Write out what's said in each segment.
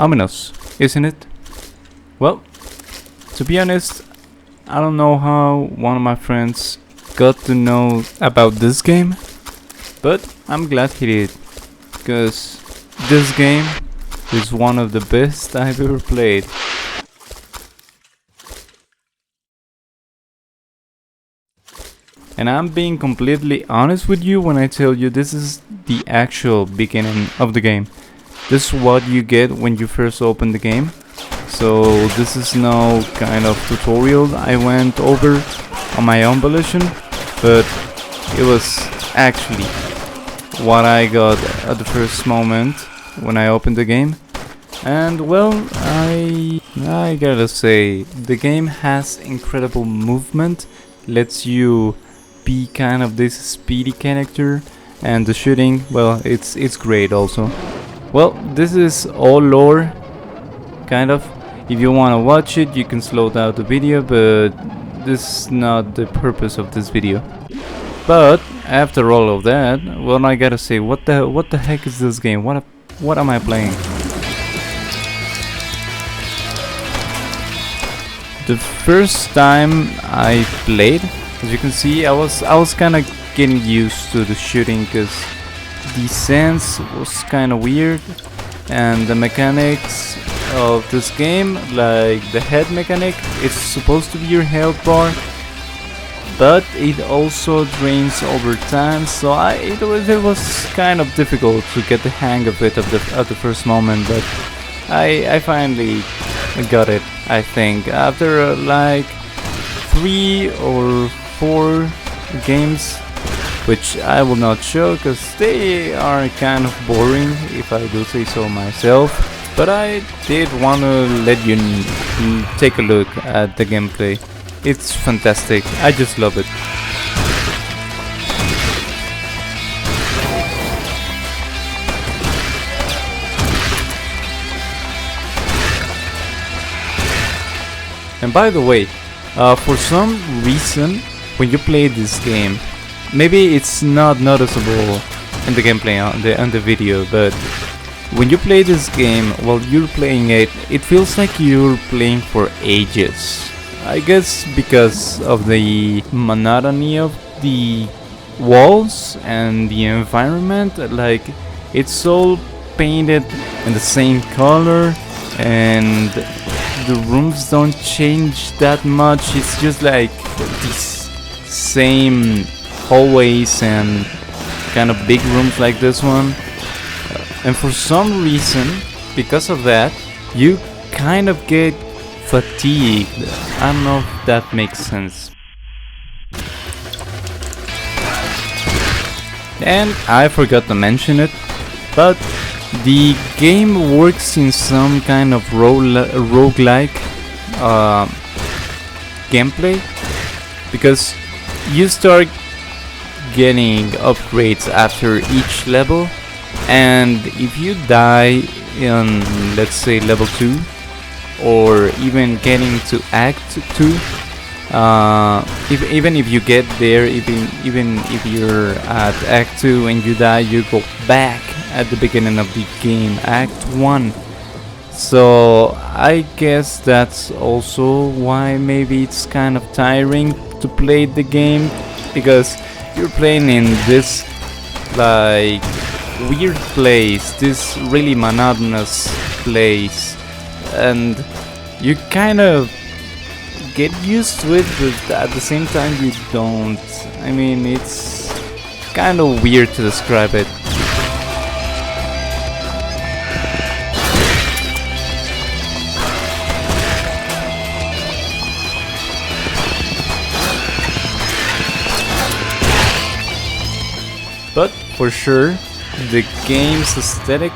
Ominous, isn't it? Well, to be honest, I don't know how one of my friends got to know about this game, but I'm glad he did, because this game is one of the best I've ever played. And I'm being completely honest with you when I tell you this is the actual beginning of the game. This is what you get when you first open the game. So this is no kind of tutorial I went over on my own volition, but it was actually what I got at the first moment when I opened the game. And well, I gotta say, the game has incredible movement, lets you be kind of this speedy character, and the shooting, well, it's great also. Well, this is all lore, kind of. If you want to watch it, you can slow down the video, but this is not the purpose of this video. But after all of that, well, I gotta say, what the heck is this game? What am I playing? The first time I played, as you can see, I was kind of getting used to the shooting, because the sense was kind of weird, and the mechanics of this game, like the head mechanic, it's supposed to be your health bar, but it also drains over time. So it was kind of difficult to get the hang of it at the first moment, but I finally got it. I think after like 3 or 4 games, which I will not show because they are kind of boring, if I do say so myself. But I did want to let you take a look at the gameplay. It's fantastic. I just love it. And by the way, for some reason, when you play this game, maybe it's not noticeable in the gameplay on the video, but when you play this game, while you're playing it, it feels like you're playing for ages. I guess because of the monotony of the walls and the environment, like it's all painted in the same color, and the rooms don't change that much. It's just like these same hallways and kind of big rooms like this one. And for some reason, because of that, you kind of get fatigued. I don't know if that makes sense. And I forgot to mention it, but the game works in some kind of roguelike gameplay, because you start getting upgrades after each level, and if you die in, let's say, level 2, or even getting to Act 2, even if you get there, even if you're at Act 2 and you die, you go back at the beginning of the game, Act 1. So I guess that's also why maybe it's kind of tiring to play the game, because you're playing in this like weird place, this really monotonous place, and you kind of get used to it, but at the same time you don't. I mean, it's kind of weird to describe it. But for sure, the game's aesthetic,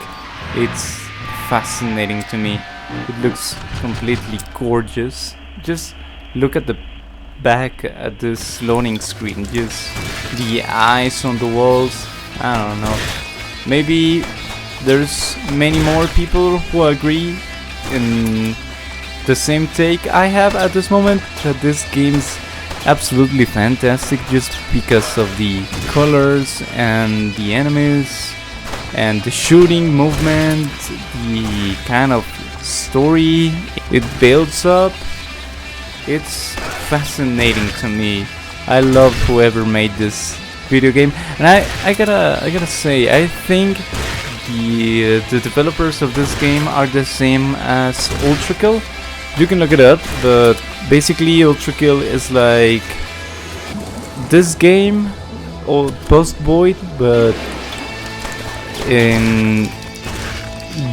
it's fascinating to me. It looks completely gorgeous. Just look at the back at this loading screen, just the eyes on the walls. I don't know. Maybe there's many more people who agree in the same take I have at this moment, that this game's absolutely fantastic just because of the colors and the enemies and the shooting movement, the kind of story it builds up, it's fascinating to me. I love whoever made this video game, and I gotta say, I think the developers of this game are the same as Ultra Kill. You can look it up, but basically Ultra Kill is like this game or Post Void, but in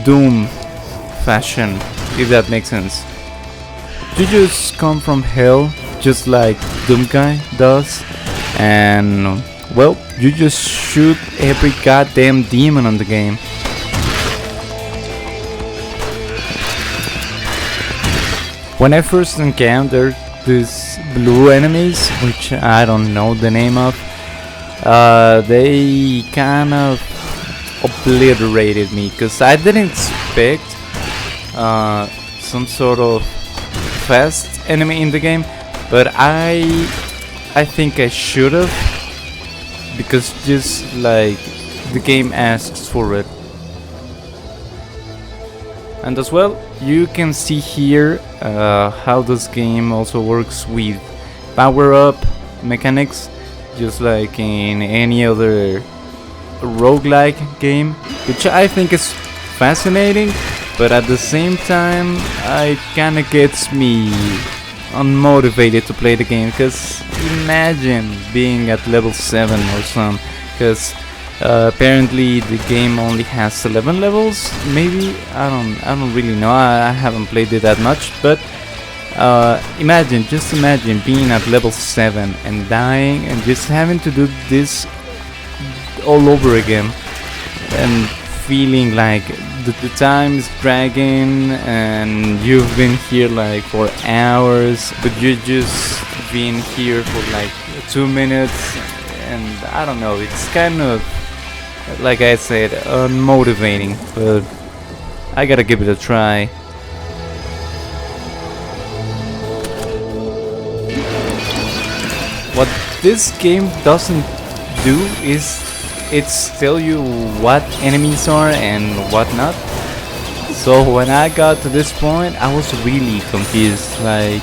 Doom fashion, if that makes sense. You just come from hell, just like Doom Guy does, and well, you just shoot every goddamn demon on the game. When I first encountered these blue enemies, which I don't know the name of, they kind of obliterated me, because I didn't expect some sort of fast enemy in the game, but I think I should have, because just like the game asks for it. And as well, you can see here how this game also works with power-up mechanics, just like in any other roguelike game, which I think is fascinating, but at the same time it kinda gets me unmotivated to play the game, because imagine being at level 7 or some, because apparently the game only has 11 levels, maybe. I don't really know, I haven't played it that much, but just imagine being at level 7 and dying and just having to do this all over again, and feeling like the time is dragging and you've been here like for hours, but you just been here for like 2 minutes, and I don't know, it's kind of, like I said, unmotivating, but I gotta give it a try. What this game doesn't do is it's tell you what enemies are and what not. So when I got to this point, I was really confused. Like,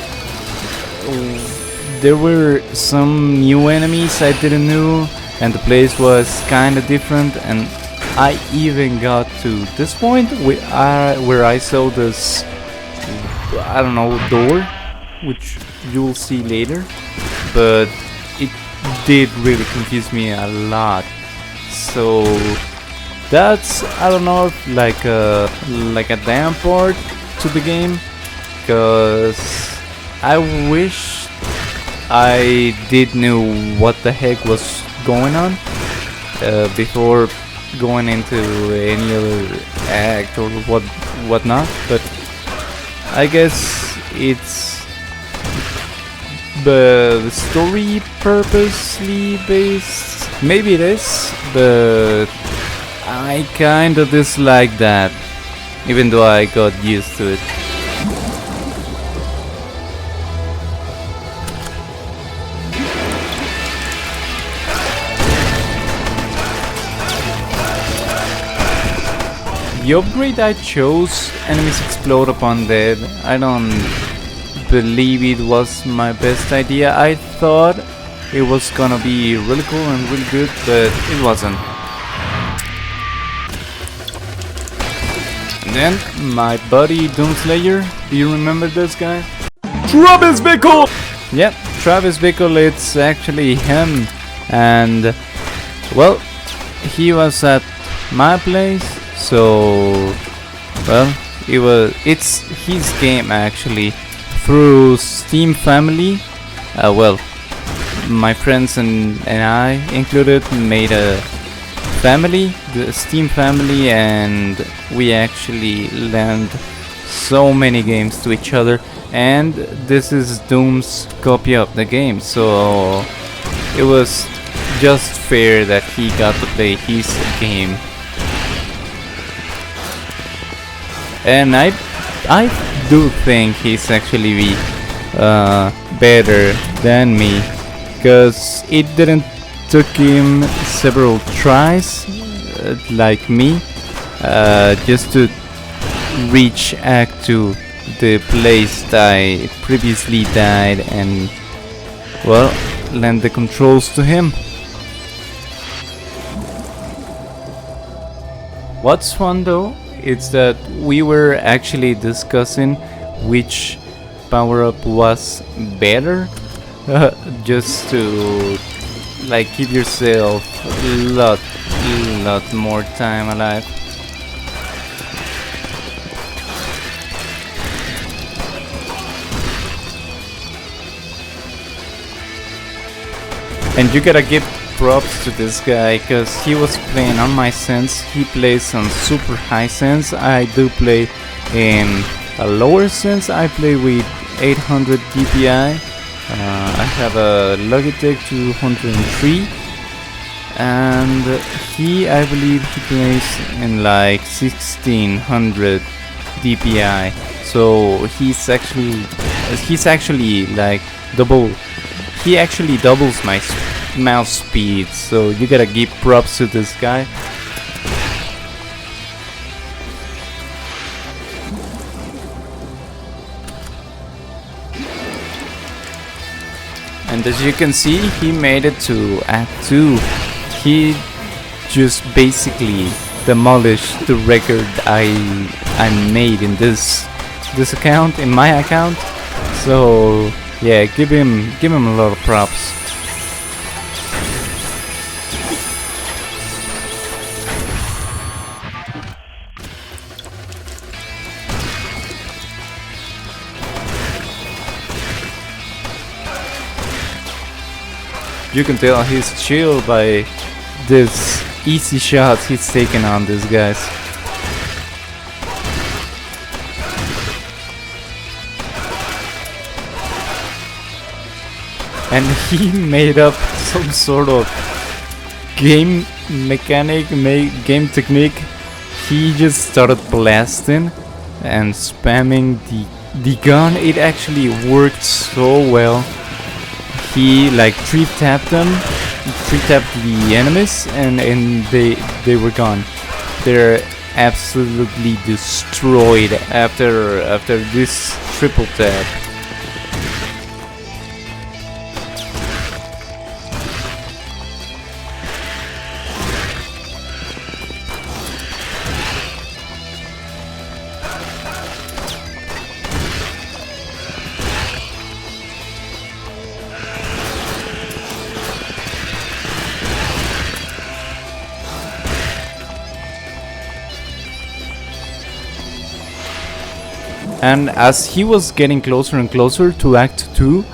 there were some new enemies I didn't know, and the place was kinda different, and I even got to this point where I saw this, I don't know, door, which you will see later, but it did really confuse me a lot. So that's, I don't know, like a damn part to the game, because I wish I did know what the heck was going on before going into any other act or whatnot. But I guess it's the story purposely based. Maybe it is, but I kinda dislike that, even though I got used to it. The upgrade I chose, enemies explode upon death, I don't believe it was my best idea. I thought it was gonna be really cool and really good, but it wasn't. And then my buddy Doomslayer, do you remember this guy? Travis Bickle! Yep, Travis Bickle, it's actually him. And well, he was at my place, so well, it's his game actually, through Steam Family. Well, my friends and I included made a family, the Steam Family, and we actually lent so many games to each other, and this is Doom's copy of the game, so it was just fair that he got to play his game. And I do think he's actually better than me, because it didn't took him several tries like me, just to reach Act 2, the place that I previously died, and well, lend the controls to him. What's fun though, is that we were actually discussing which power-up was better, just to like keep yourself a lot more time alive. And you gotta give props to this guy, cause he was playing on my sense. He plays on super high sense. I do play in a lower sense. I play with 800 DPI. I have a Logitech 203, and I believe he plays in like 1600 DPI. So he's actually like double. He actually doubles my mouse speed. So you gotta give props to this guy. And as you can see, he made it to Act 2. He just basically demolished the record I made in this account, in my account. So yeah, give him a lot of props. You can tell he's chill by this easy shots he's taking on these guys. And he made up some sort of game mechanic, game technique. He just started blasting and spamming the gun. It actually worked so well. He like three-tapped the enemies, and they were gone. They're absolutely destroyed after this triple tap. And as he was getting closer and closer to Act 2,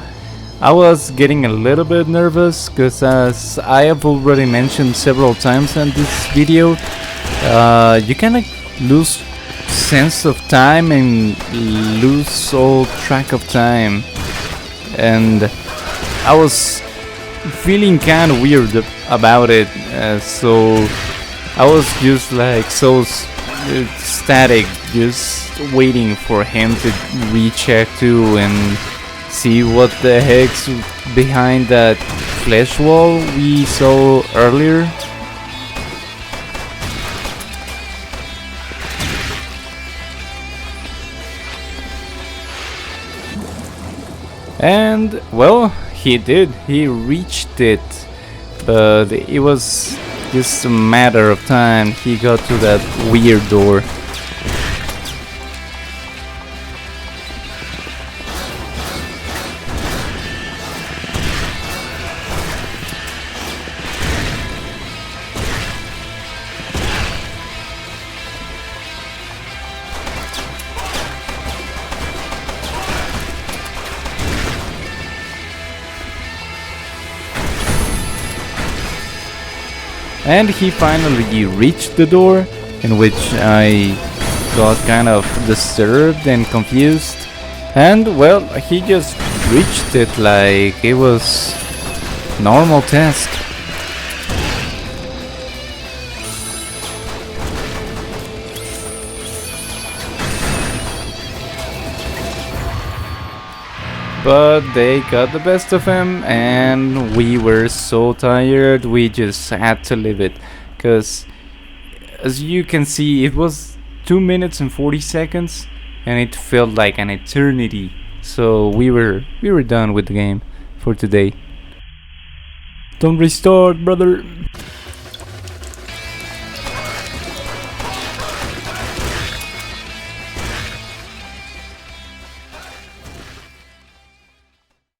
I was getting a little bit nervous, because as I have already mentioned several times in this video, you kinda lose sense of time and lose all track of time. And I was feeling kinda weird about it, so I was just like so static, just waiting for him to reach Act 2 and see what the heck's behind that flesh wall we saw earlier. And well, he did. He reached it, but it was just a matter of time. He got to that weird door. And he finally reached the door, in which I got kind of disturbed and confused. And well, he just reached it like it was normal task. But they got the best of him, and we were so tired we just had to leave it, cause as you can see, it was 2 minutes and 40 seconds, and it felt like an eternity. So we were done with the game for today. Don't restart, brother.